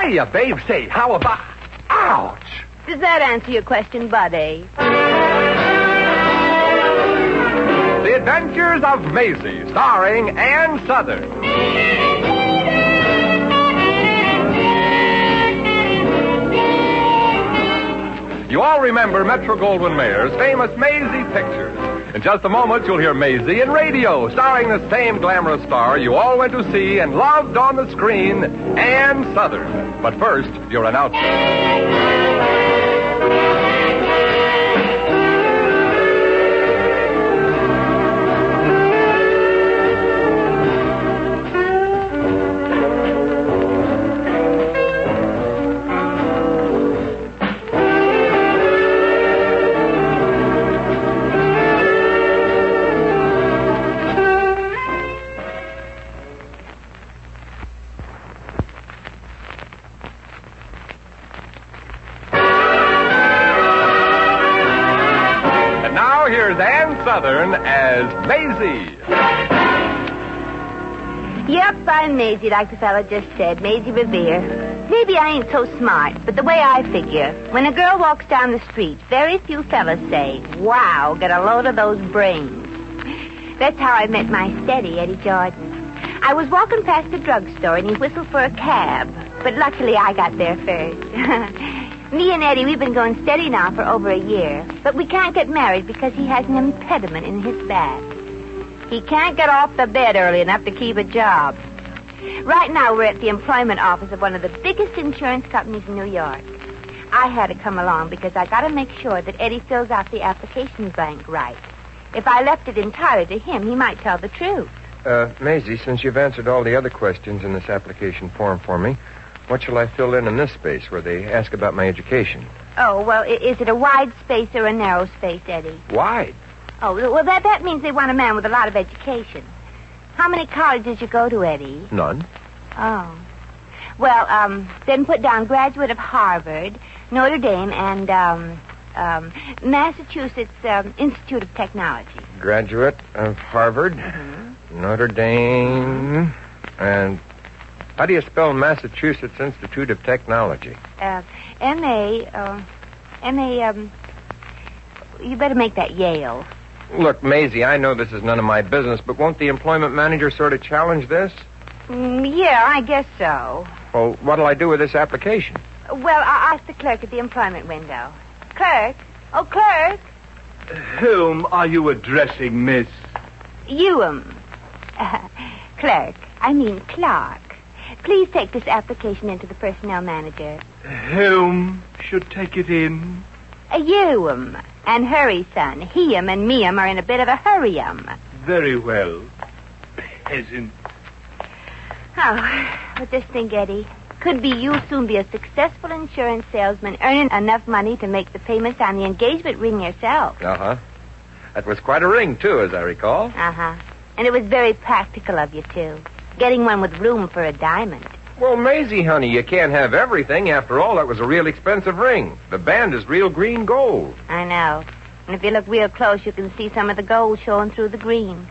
Hiya, babe. Say, how about... Ouch! Does that answer your question, buddy? The Adventures of Maisie, starring Ann Southern. You all remember Metro-Goldwyn-Mayer's famous Maisie pictures. In just a moment, you'll hear Maisie in radio, starring the same glamorous star you all went to see and loved on the screen, Ann Southern. But first, your announcement. Here's Ann Southern as Maisie. Yep, I'm Maisie, like the fella just said. Maisie Revere. Maybe I ain't so smart, but the way I figure, when a girl walks down the street, very few fellas say, wow, get a load of those brains. That's how I met my steady, Eddie Jordan. I was walking past the drugstore, and he whistled for a cab. But luckily, I got there first. Me and Eddie, we've been going steady now for over a year. But we can't get married because he has an impediment in his back. He can't get off the bed early enough to keep a job. Right now, we're at the employment office of one of the biggest insurance companies in New York. I had to come along because I got to make sure that Eddie fills out the application blank right. If I left it entirely to him, he might tell the truth. Maisie, since you've answered all the other questions in this application form for me, what shall I fill in this space where they ask about my education? Oh, well, is it a wide space or a narrow space, Eddie? Wide. Oh, well, that means they want a man with a lot of education. How many colleges you go to, Eddie? None. Oh. Well, then put down graduate of Harvard, Notre Dame, and, Massachusetts Institute of Technology. Graduate of Harvard, Notre Dame, and... How do you spell Massachusetts Institute of Technology? M-A, you better make that Yale. Look, Maisie, I know this is none of my business, but won't the employment manager sort of challenge this? Yeah, I guess so. Well, what'll I do with this application? Well, I'll ask the clerk at the employment window. Clerk? Oh, clerk? Whom are you addressing, miss? You, clerk. I mean Clark. Please take this application into the personnel manager. Whom should take it in? You, and hurry, son. He-em and me-em are in a bit of a hurry-em. Very well, peasant. Oh, but just think, Eddie. Could be you'll soon be a successful insurance salesman, earning enough money to make the payments on the engagement ring yourself. Uh-huh. That was quite a ring, too, as I recall. Uh-huh. And it was very practical of you, too. Getting one with room for a diamond. Well, Maisie, honey, you can't have everything. After all, that was a real expensive ring. The band is real green gold. I know. And if you look real close, you can see some of the gold showing through the green.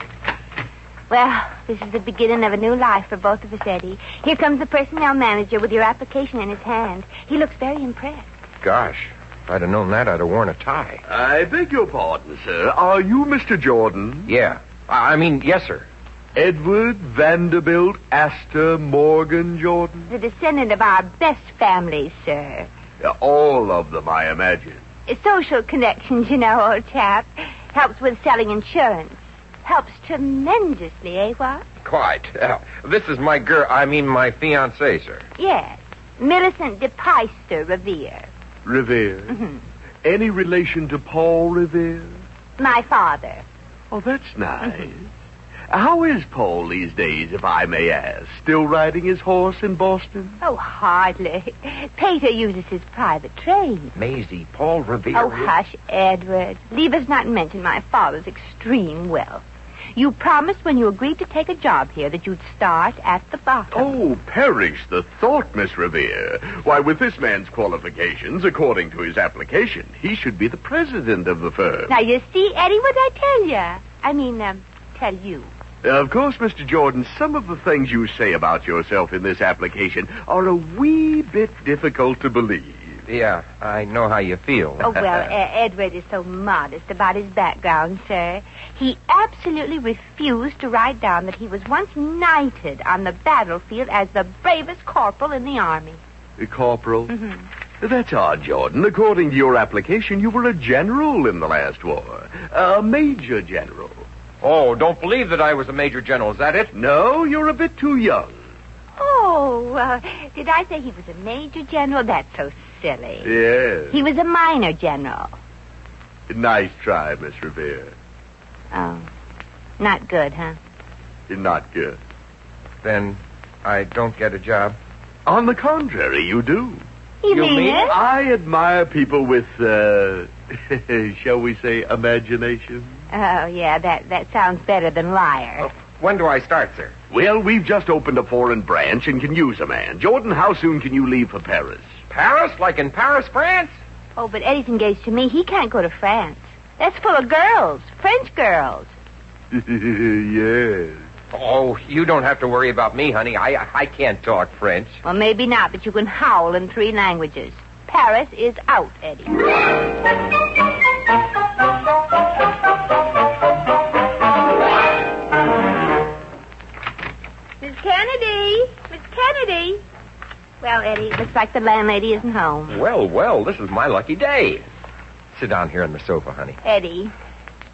Well, this is the beginning of a new life for both of us, Eddie. Here comes the personnel manager with your application in his hand. He looks very impressed. Gosh, if I'd have known that, I'd have worn a tie. I beg your pardon, sir. Are you Mr. Jordan? Yeah. I mean, yes, sir. Edward Vanderbilt Astor Morgan Jordan? The descendant of our best families, sir. All of them, I imagine. Social connections, you know, old chap. Helps with selling insurance. Helps tremendously, eh, what? Quite. This is my my fiancée, sir. Yes. Millicent de Peister Revere. Revere? Mm-hmm. Any relation to Paul Revere? My father. Oh, that's nice. How is Paul these days, if I may ask? Still riding his horse in Boston? Oh, hardly. Pater uses his private train. Maisie, Paul Revere. Oh, hush, Edward. Leave us not mention my father's extreme wealth. You promised when you agreed to take a job here that you'd start at the bottom. Oh, perish the thought, Miss Revere. Why, with this man's qualifications, according to his application, he should be the president of the firm. Now, you see, Eddie, what I tell you? Tell you. Of course, Mr. Jordan, some of the things you say about yourself in this application are a wee bit difficult to believe. Yeah, I know how you feel. Oh, well, Edward is so modest about his background, sir. He absolutely refused to write down that he was once knighted on the battlefield as the bravest corporal in the army. Corporal? Mm-hmm. That's odd, Jordan. According to your application, you were a general in the last war. A major general. Oh, don't believe that I was a major general. Is that it? No, you're a bit too young. Oh, did I say he was a major general? That's so silly. Yes. He was a minor general. Nice try, Miss Revere. Oh, not good, huh? Not good. Then I don't get a job. On the contrary, you do. You mean it? I admire people with, shall we say, imagination. Oh, yeah, that sounds better than liar. Oh, when do I start, sir? Well, we've just opened a foreign branch and can use a man. Jordan, how soon can you leave for Paris? Paris? Like in Paris, France? Oh, but Eddie's engaged to me. He can't go to France. That's full of girls, French girls. Yes. Oh, you don't have to worry about me, honey. I can't talk French. Well, maybe not, but you can howl in 3 languages. Paris is out, Eddie. Miss Kennedy! Miss Kennedy! Well, Eddie, looks like the landlady isn't home. Well, this is my lucky day. Sit down here on the sofa, honey. Eddie,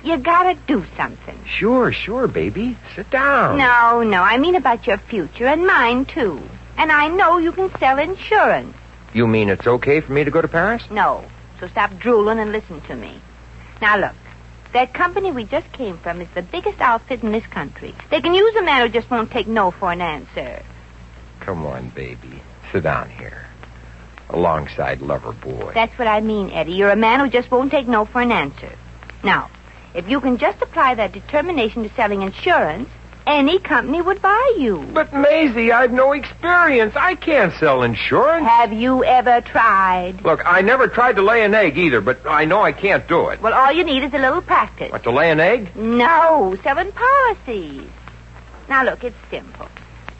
you gotta do something. Sure, baby. Sit down. No, I mean about your future and mine, too. And I know you can sell insurance. You mean it's okay for me to go to Paris? No, so stop drooling and listen to me. Now, look, that company we just came from is the biggest outfit in this country. They can use a man who just won't take no for an answer. Come on, baby. Sit down here. Alongside Lover Boy. That's what I mean, Eddie. You're a man who just won't take no for an answer. Now, if you can just apply that determination to selling insurance, any company would buy you. But, Maisie, I've no experience. I can't sell insurance. Have you ever tried? Look, I never tried to lay an egg either, but I know I can't do it. Well, all you need is a little practice. What, to lay an egg? No, selling policies. Now, look, it's simple.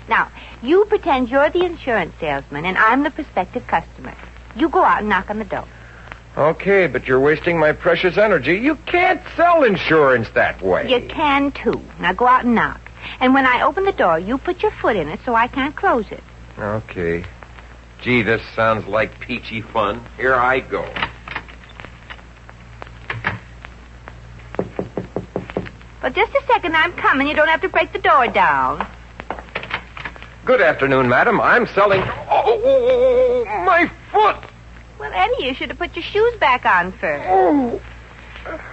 Now, you pretend you're the insurance salesman and I'm the prospective customer. You go out and knock on the door. Okay, but you're wasting my precious energy. You can't sell insurance that way. You can, too. Now, go out and knock. And when I open the door, you put your foot in it so I can't close it. Okay. Gee, this sounds like peachy fun. Here I go. Well, just a second, I'm coming. You don't have to break the door down. Good afternoon, madam. I'm selling... Oh, my foot! Well, Eddie, you should have put your shoes back on first. Oh.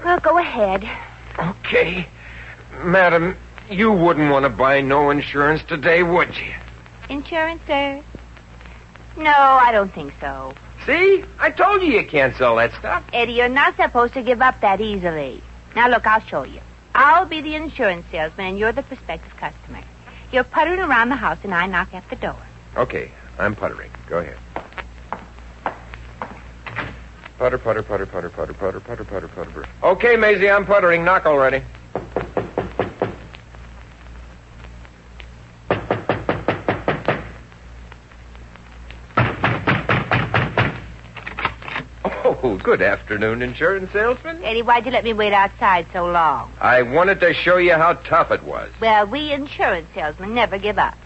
Well, go ahead. Okay. Madam, you wouldn't want to buy no insurance today, would you? Insurance, sir? No, I don't think so. See? I told you can't sell that stuff. Eddie, you're not supposed to give up that easily. Now, look, I'll show you. I'll be the insurance salesman, and you're the prospective customer. You're puttering around the house, and I knock at the door. Okay, I'm puttering. Go ahead. Putter, putter, putter, putter, putter, putter, putter, putter, putter. Okay, Maisie, I'm puttering. Knock already. Oh, good afternoon, insurance salesman. Eddie, why'd you let me wait outside so long? I wanted to show you how tough it was. Well, we insurance salesmen never give up.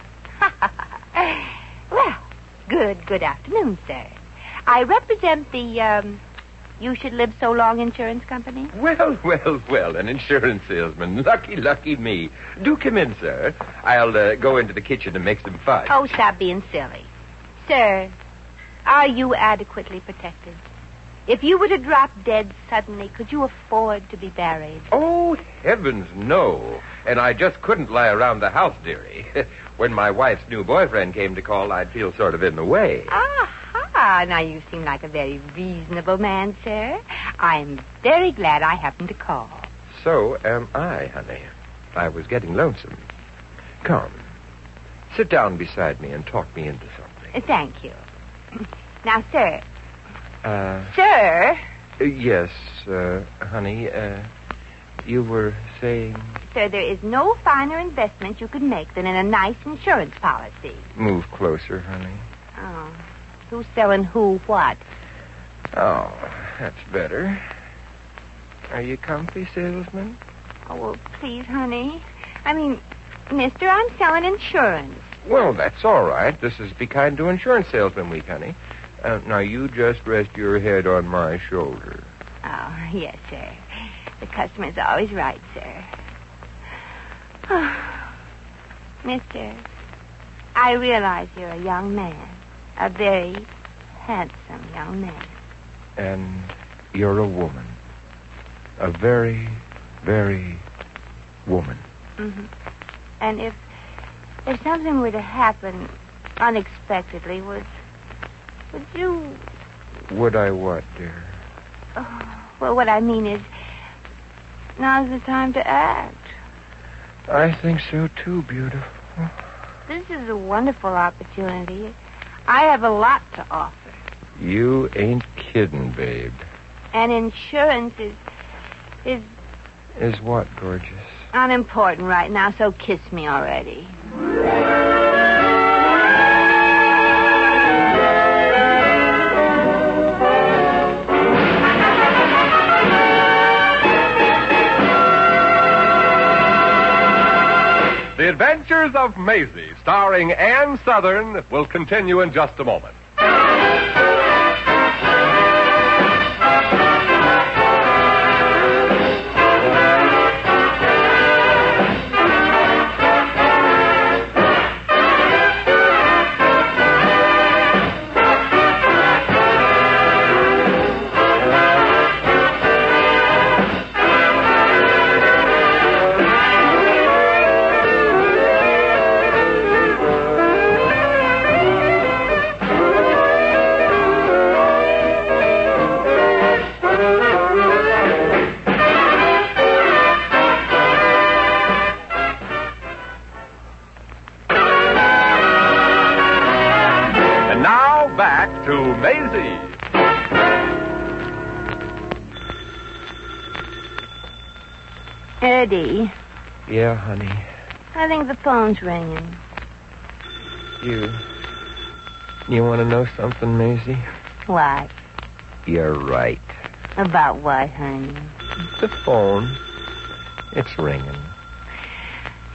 Well, good afternoon, sir. I represent the, You Should Live So Long insurance company. Well, an insurance salesman. Lucky me. Do come in, sir. I'll go into the kitchen and make some fudge. Oh, stop being silly. Sir, are you adequately protected? If you were to drop dead suddenly, could you afford to be buried? Oh, heavens, no. And I just couldn't lie around the house, dearie. When my wife's new boyfriend came to call, I'd feel sort of in the way. Aha! Now, you seem like a very reasonable man, sir. I'm very glad I happened to call. So am I, honey. I was getting lonesome. Come. Sit down beside me and talk me into something. Thank you. Now, sir... Sir? Yes, honey, you were saying... sir, there is no finer investment you could make than in a nice insurance policy. Move closer, honey. Oh. Who's selling who what? Oh, that's better. Are you comfy, salesman? Oh, well, please, honey. I mean, mister, I'm selling insurance. Well, that's all right. This is Be Kind to Insurance Salesman Week, honey. Now, you just rest your head on my shoulder. Oh, yes, sir. The customer's always right, sir. Oh, mister, I realize you're a young man. A very handsome young man. And you're a woman. A very, very woman. Mm-hmm. And if something were to happen unexpectedly, would you... Would I what, dear? Oh, well, what I mean is, now's the time to act. I think so, too, beautiful. This is a wonderful opportunity. I have a lot to offer. You ain't kidding, babe. And insurance is Is what, gorgeous? unimportant right now, so kiss me already. The Adventures of Maisie, starring Ann Southern, will continue in just a moment. Back to Maisie. Eddie, Yeah, honey. I think the phone's ringing. You want to know something, Maisie? What? You're right. About what, honey? The phone. It's ringing.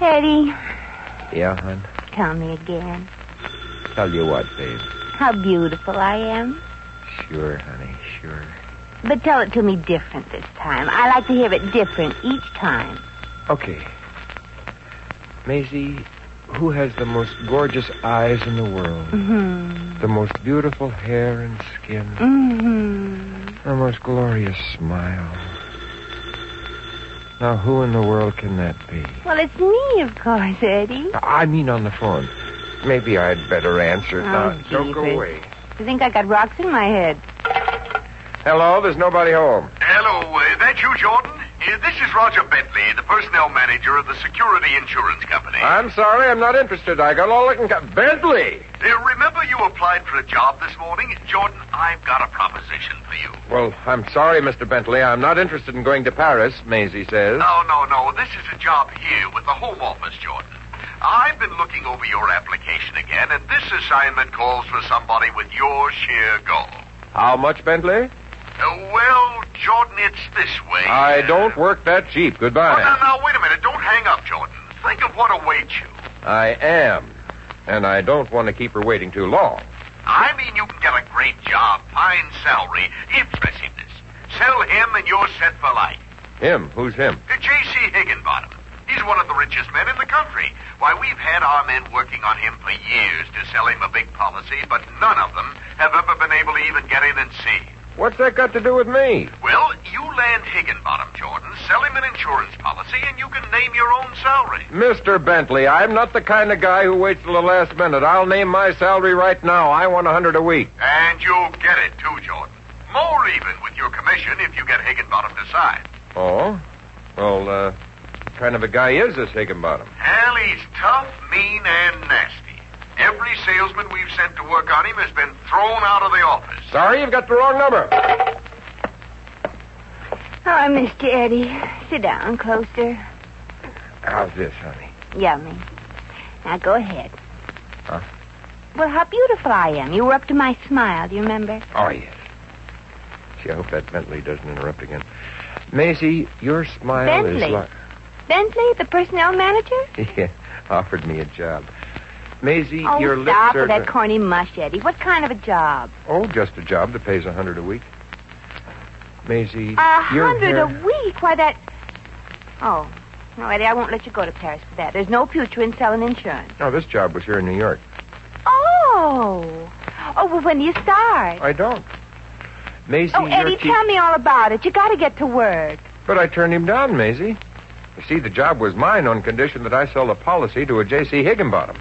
Eddie, Yeah, hon? tell me again. Tell you what, babe. How beautiful I am. Sure, honey, sure. But tell it to me different this time. I like to hear it different each time. Okay. Maisie, who has the most gorgeous eyes in the world? Mm-hmm. The most beautiful hair and skin? Mm-hmm. The most glorious smile? Now, who in the world can that be? Well, it's me, of course, Eddie. I mean on the phone. Maybe I'd better answer. Now, don't go jeepers. away. You think I got rocks in my head? Hello, there's nobody home. Hello, that you, Jordan? This is Roger Bentley, the personnel manager of the Security Insurance Company. I'm sorry, I'm not interested. I got all I can... Bentley! Remember you applied for a job this morning? Jordan, I've got a proposition for you. Well, I'm sorry, Mr. Bentley. I'm not interested in going to Paris, Maisie says. No. This is a job here with the Home Office, Jordan. I've been looking over your application again, and this assignment calls for somebody with your sheer goal. How much, Bentley? Well, Jordan, it's this way. I don't work that cheap. Goodbye. Oh, now, wait a minute. Don't hang up, Jordan. Think of what awaits you. I am. And I don't want to keep her waiting too long. I mean, you can get a great job, fine salary, impressiveness. Sell him and you're set for life. Him? Who's him? J.C. Higginbottom. He's one of the richest men in the country. Why, we've had our men working on him for years to sell him a big policy, but none of them have ever been able to even get in and see. What's that got to do with me? Well, you land Higginbottom, Jordan, sell him an insurance policy, and you can name your own salary. Mr. Bentley, I'm not the kind of guy who waits till the last minute. I'll name my salary right now. I want $100 a week. And you'll get it, too, Jordan. More even with your commission if you get Higginbottom to sign. Oh? Well, what kind of a guy is this Higginbottom? Hell, he's tough, mean, and nasty. Every salesman we've sent to work on him has been thrown out of the office. Sorry, you've got the wrong number. Oh, Mr. Eddie. Sit down closer. How's this, honey? Yummy. Now go ahead. Huh? Well, how beautiful I am. You were up to my smile. Do you remember? Oh, yes. Gee, I hope that Bentley doesn't interrupt again. Maisie, your smile Bentley? is like... Bentley, the personnel manager? Yeah, offered me a job. Maisie, your lips stop are... with that corny mush, Eddie. What kind of a job? Oh, just a job that pays $100 a week. Maisie, $100 a week? Why, that... Oh, no, Eddie, I won't let you go to Paris for that. There's no future in selling insurance. No, this job was here in New York. Oh, well, when do you start? I don't. Maisie, Eddie, tell me all about it. You got to get to work. But I turned him down, Maisie. You see, the job was mine on condition that I sell a policy to a J.C. Higginbottom.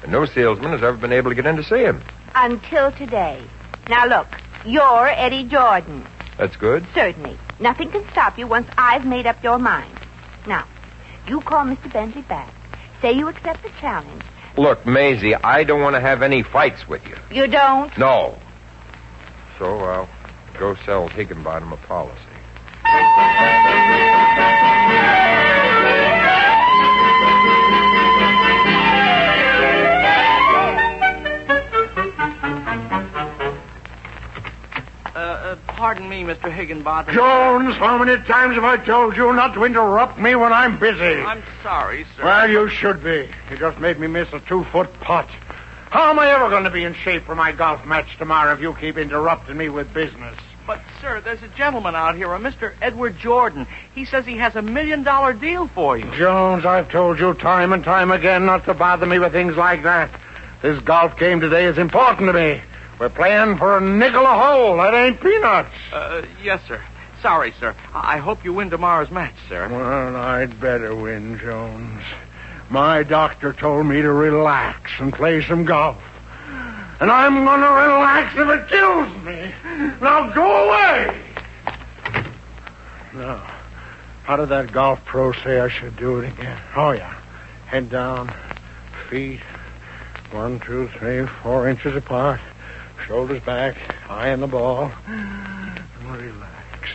And no salesman has ever been able to get in to see him. Until today. Now, look, you're Eddie Jordan. That's good. Certainly. Nothing can stop you once I've made up your mind. Now, you call Mr. Bentley back. Say you accept the challenge. Look, Maisie, I don't want to have any fights with you. You don't? No. So I'll go sell Higginbottom a policy. Pardon me, Mr. Higginbottom. Jones, how many times have I told you not to interrupt me when I'm busy? I'm sorry, sir. Well, you should be. You just made me miss a 2-foot putt. How am I ever going to be in shape for my golf match tomorrow if you keep interrupting me with business? But, sir, there's a gentleman out here, a Mr. Edward Jordan. He says he has $1 million deal for you. Jones, I've told you time and time again not to bother me with things like that. This golf game today is important to me. We're playing for a nickel a hole. That ain't peanuts. Yes, sir. Sorry, sir. I hope you win tomorrow's match, sir. Well, I'd better win, Jones. My doctor told me to relax and play some golf. And I'm going to relax if it kills me. Now go away. Now, how did that golf pro say I should do it again? Oh, yeah. Head down, feet 1, 2, 3, 4 inches apart. Shoulders back, eye on the ball. Relax.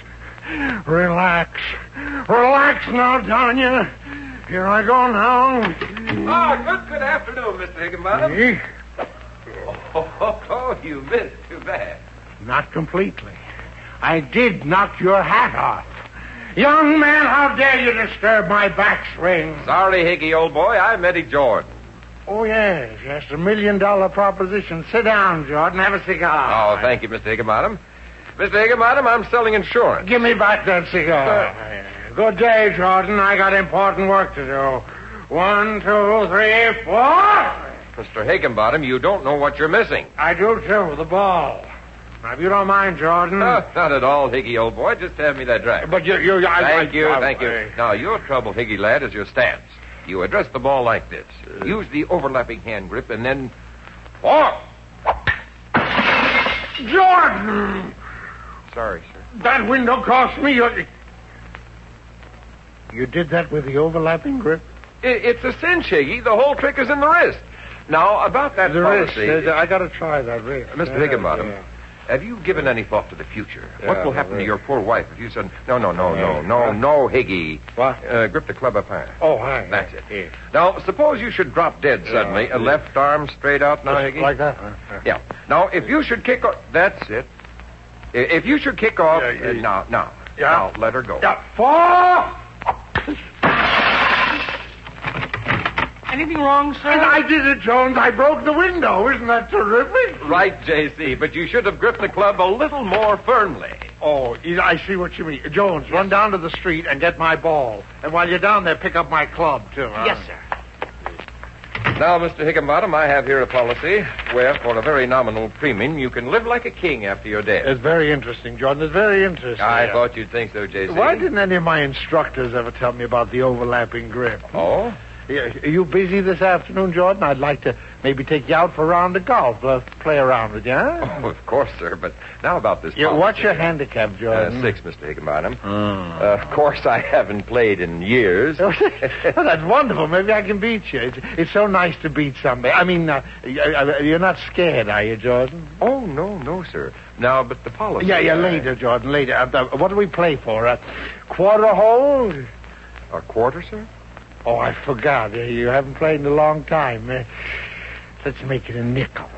Relax. Relax now, Donya. Here I go now. Good afternoon, Mr. Higginbottom. Me? Oh, you missed. Too bad. Not completely. I did knock your hat off. Young man, how dare you disturb my backswing? Sorry, Higgy, old boy. I'm Eddie Jordan. Oh, yes, $1 million proposition. Sit down, Jordan. Have a cigar. Oh, thank you, Mr. Higginbottom. Mr. Higginbottom, I'm selling insurance. Give me back that cigar. Good day, Jordan. I got important work to do. 1, 2, 3, 4. Mr. Higginbottom, you don't know what you're missing. I do, too. The ball. Now, if you don't mind, Jordan. Not at all, Higgy, old boy. Just have me that drag. But you... Thank you. Now, your trouble, Higgy lad, is your stance. You address the ball like this. Use the overlapping hand grip and then... Oh! Jordan! Sorry, sir. That window cost me... You did that with the overlapping grip? It's a cinch, Higgy. The whole trick is in the wrist. Now, about that policy... wrist. I got to try that wrist. Mr. Higginbottom, have you given any thought to the future? What will happen to your poor wife if you said... No, Higgy. What? Grip the club up high. Oh, hi. That's it. Yeah. Now, suppose you should drop dead suddenly. A left arm straight out now, Higgy? Like that? Yeah. Now, if you should kick off... That's it. If you should kick off... Now, let her go. Yeah. 4! Anything wrong, sir? And I did it, Jones. I broke the window. Isn't that terrific? Right, J.C., but you should have gripped the club a little more firmly. Oh, I see what you mean. Jones, run down to the street and get my ball. And while you're down there, pick up my club, too. Huh? Yes, sir. Now, Mr. Higginbottom, I have here a policy where, for a very nominal premium, you can live like a king after you're dead. It's very interesting, Jordan. It's very interesting. I thought you'd think so, J.C. Why didn't any of my instructors ever tell me about the overlapping grip? Oh? Are you busy this afternoon, Jordan? I'd like to maybe take you out for a round of golf. Play around with you, huh? Oh, of course, sir. But now about this policy. What's your handicap, Jordan? 6, Mr. Higginbottom. Of course, I haven't played in years. Oh, that's wonderful. Maybe I can beat you. It's so nice to beat somebody. I mean, you're not scared, are you, Jordan? Oh, no, sir. Now, but the policy... Yeah, later, Jordan, later. What do we play for? A quarter hole? A quarter, sir? Oh, I forgot. You haven't played in a long time. Let's make it a nickel.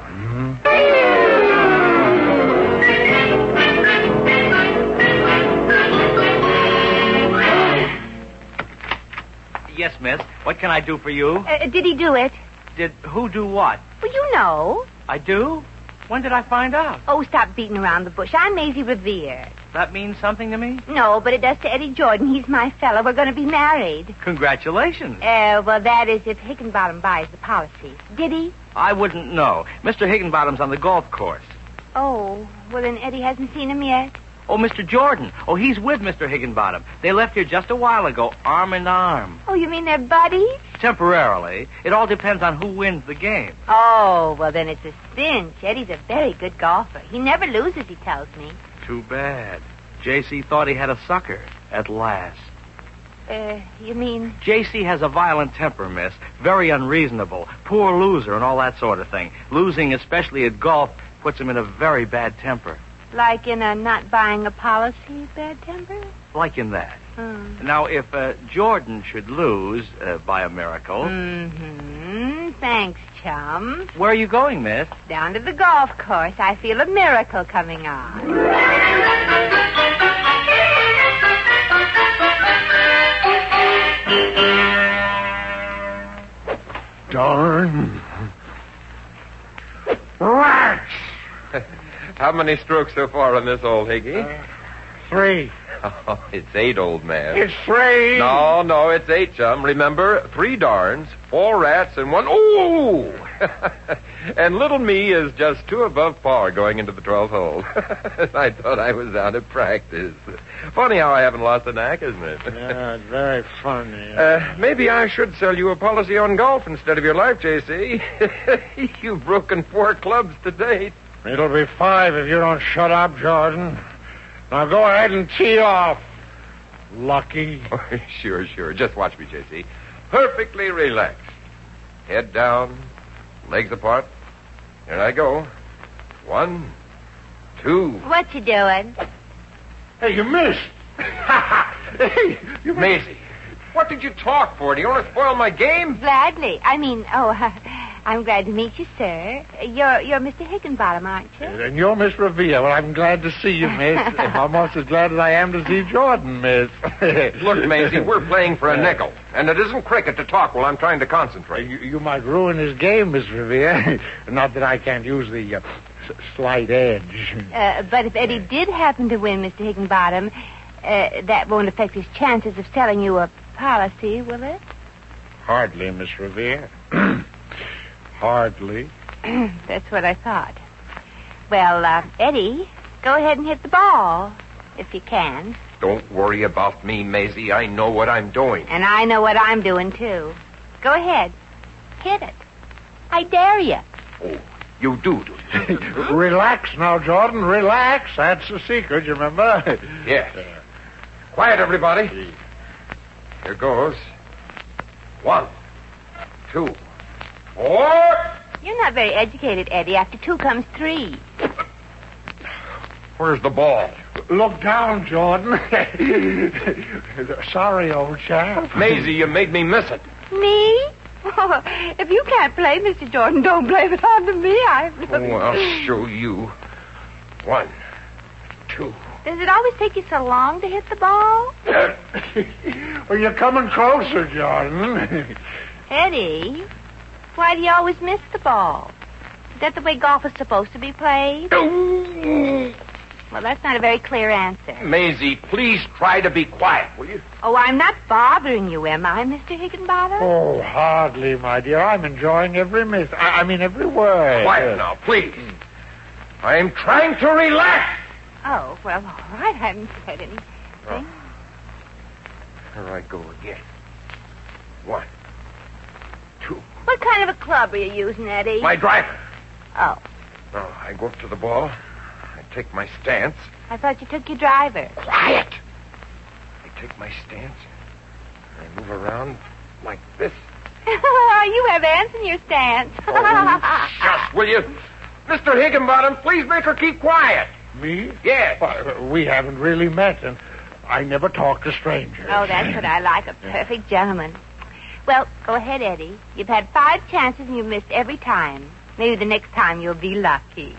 Yes, miss. What can I do for you? Did he do it? Did who do what? Well, you know. I do? When did I find out? Oh, stop beating around the bush. I'm Maisie Revere. That means something to me? No, but it does to Eddie Jordan. He's my fella. We're going to be married. Congratulations. Well, that is if Higginbottom buys the policy. Did he? I wouldn't know. Mr. Higginbottom's on the golf course. Oh, well, then Eddie hasn't seen him yet. Oh, Mr. Jordan. Oh, he's with Mr. Higginbottom. They left here just a while ago, arm in arm. Oh, you mean they're buddies? Temporarily. It all depends on who wins the game. Oh, well, then it's a cinch. Eddie's a very good golfer. He never loses, he tells me. Too bad. J.C. thought he had a sucker at last. You mean? J.C. has a violent temper, miss. Very unreasonable. Poor loser and all that sort of thing. Losing, especially at golf, puts him in a very bad temper. Like in a not buying a policy bad temper? Like in that. Now, if Jordan should lose by a miracle... Thanks, chum. Where are you going, miss? Down to the golf course. I feel a miracle coming on. Darn. Rats! How many strokes so far on this, old Higgy? 3. Oh, it's 8, old man. It's 3. No, it's 8, chum. Remember, 3 darns, 4 rats, and 1... Ooh! And little me is just 2 above par going into the 12th hole. I thought I was out of practice. Funny how I haven't lost the knack, isn't it? Yeah, it's very funny. Maybe I should sell you a policy on golf instead of your life, J.C. You've broken 4 clubs to date. It'll be 5 if you don't shut up, Jordan. Now go ahead and tee off. Lucky. Oh, sure. Just watch me, J.C. Perfectly relaxed. Head down, legs apart. Here I go. 1, 2. What you doing? Hey, you missed. Hey, Maisie, what did you talk for? Do you want to spoil my game? Gladly. I'm glad to meet you, sir. You're Mr. Higginbottom, aren't you? And you're Miss Revere. Well, I'm glad to see you, miss. I'm almost as glad as I am to see Jordan, miss. Look, Maisie, we're playing for a nickel. And it isn't cricket to talk while I'm trying to concentrate. You might ruin his game, Miss Revere. Not that I can't use the slight edge. But if Eddie did happen to win, Mr. Higginbottom, that won't affect his chances of selling you a policy, will it? Hardly, Miss Revere. Hardly. That's what I thought. Well, Eddie, go ahead and hit the ball, if you can. Don't worry about me, Maisie. I know what I'm doing. And I know what I'm doing, too. Go ahead. Hit it. I dare you. Oh, you do you? Relax now, Jordan. Relax. That's the secret, you remember? Yes. Quiet, everybody. Here goes. 1, 2, 4. You're not very educated, Eddie. After 2 comes 3. Where's the ball? Look down, Jordan. Sorry, old chap. Maisie, you made me miss it. Me? Oh, if you can't play, Mr. Jordan, don't blame it on me. I'll show you. 1, 2. Does it always take you so long to hit the ball? Well, you're coming closer, Jordan. Eddie, why do you always miss the ball? Is that the way golf is supposed to be played? Well, that's not a very clear answer. Maisie, please try to be quiet, will you? Oh, I'm not bothering you, am I, Mr. Higginbottom? Oh, hardly, my dear. I'm enjoying every miss. I mean, every word. Quiet now, please. I'm trying to relax. Oh, well, all right. I haven't said anything. Here I go again. 1, 2. What kind of a club are you using, Eddie? My driver. Oh. Now, I go up to the ball. I take my stance. I thought you took your driver. Quiet. I take my stance. I move around like this. You have ants in your stance. Oh, shush, will you? Mr. Higginbottom, please make her keep quiet. Me? Yes. We haven't really met, and I never talk to strangers. Oh, that's what I like, a perfect gentleman. Well, go ahead, Eddie. You've had 5 chances and you've missed every time. Maybe the next time you'll be lucky.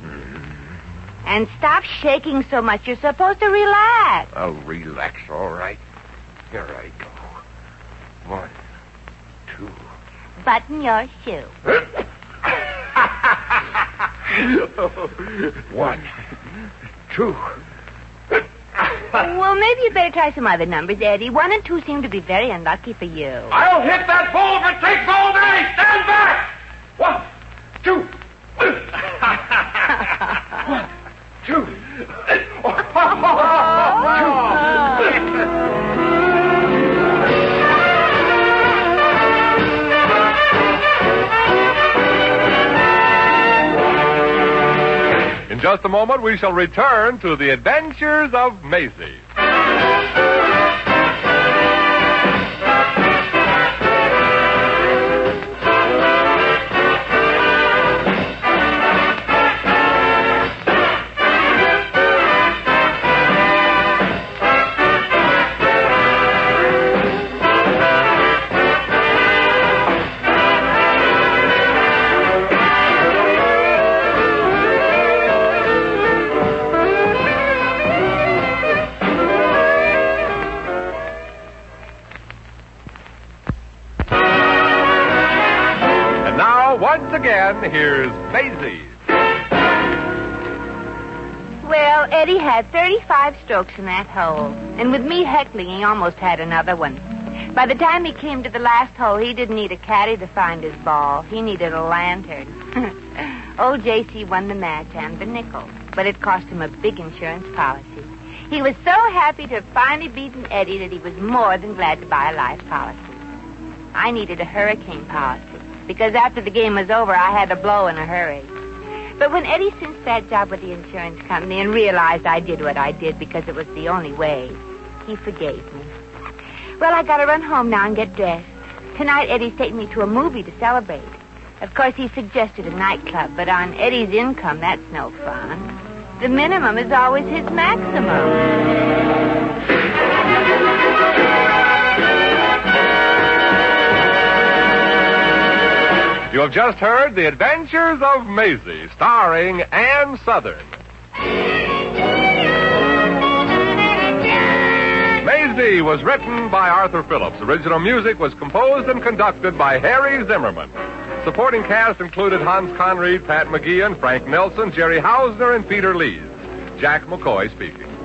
And stop shaking so much. You're supposed to relax. I'll relax, all right. Here I go. 1, 2. Button your shoe. 1, 2. Well, maybe you'd better try some other numbers, Eddie. 1 and 2 seem to be very unlucky for you. I'll hit that ball if it takes all day. Stand back. 1, 2. 1, 2. In just a moment, we shall return to the adventures of Maisie. Once again, here's Maisie. Well, Eddie had 35 strokes in that hole. And with me heckling, he almost had another one. By the time he came to the last hole, he didn't need a caddy to find his ball. He needed a lantern. Old J.C. won the match and the nickel. But it cost him a big insurance policy. He was so happy to have finally beaten Eddie that he was more than glad to buy a life policy. I needed a hurricane policy. Because after the game was over, I had to blow in a hurry. But when Eddie cinched that job with the insurance company and realized I did what I did because it was the only way, he forgave me. Well, I gotta run home now and get dressed. Tonight, Eddie's taking me to a movie to celebrate. Of course, he suggested a nightclub, but on Eddie's income, that's no fun. The minimum is always his maximum. You have just heard The Adventures of Maisie, starring Ann Southern. Maisie was written by Arthur Phillips. Original music was composed and conducted by Harry Zimmerman. Supporting cast included Hans Conried, Pat McGeehan, Frank Nelson, Jerry Hausner, and Peter Lees. Jack McCoy speaking.